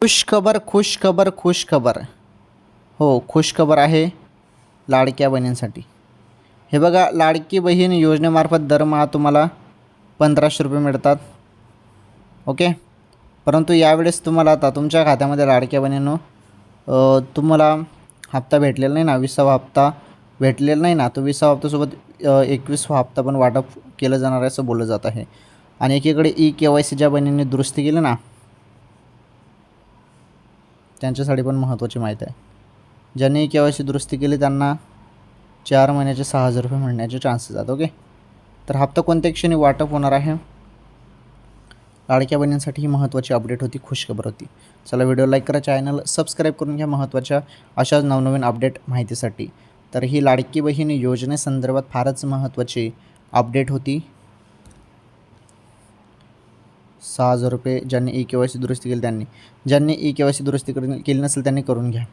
खुश खबर. हो, खुश खबर आहे लाडक्या बहिणींसाठी. हे बघा, लाडकी बहीण योजनेमार्फत दरमहा तुम्हाला 1500 रुपये मिळतात. ओके. परंतु यावेळेस तुम्हाला आता तुमच्या खात्यामध्ये लाडक्या बहिणींनो तुम्हाला हप्ता भेटलेला नाही ना, 20वा हप्ता भेटलेला नाही ना, तो 20वा हप्त्यासोबत 21वा हप्ता पण वाटप केलं जाणार आहे असं बोललं जात आहे. आणि एकीकडे KYC ज्या बहिणींनी दुरुस्ती केली ना, त्यांच्यासाठी पण महत्त्वाची माहिती आहे. ज्यांनी KYC दुरुस्ती केली त्यांना 4 महिन्याचे 6,000 रुपये मिळण्याचे चान्सेस आहेत. ओके. तर हप्ता कोणत्या क्षणी वाटप होणार आहे, लाडक्या बहिणींसाठी ही महत्त्वाची अपडेट होती, खुशखबर होती. चला, व्हिडिओ लाईक करा, चॅनल सबस्क्राईब करून घ्या महत्त्वाच्या अशाच नवनवीन अपडेट माहितीसाठी. तर ही लाडकी बहीण योजनेसंदर्भात फारच महत्त्वाची अपडेट होती. 6,000 रुपये ज्यांनी KYC दुरुस्ती केली त्यांनी, ज्यांनी KYC दुरुस्ती केली नसेल त्यांनी करून घ्या.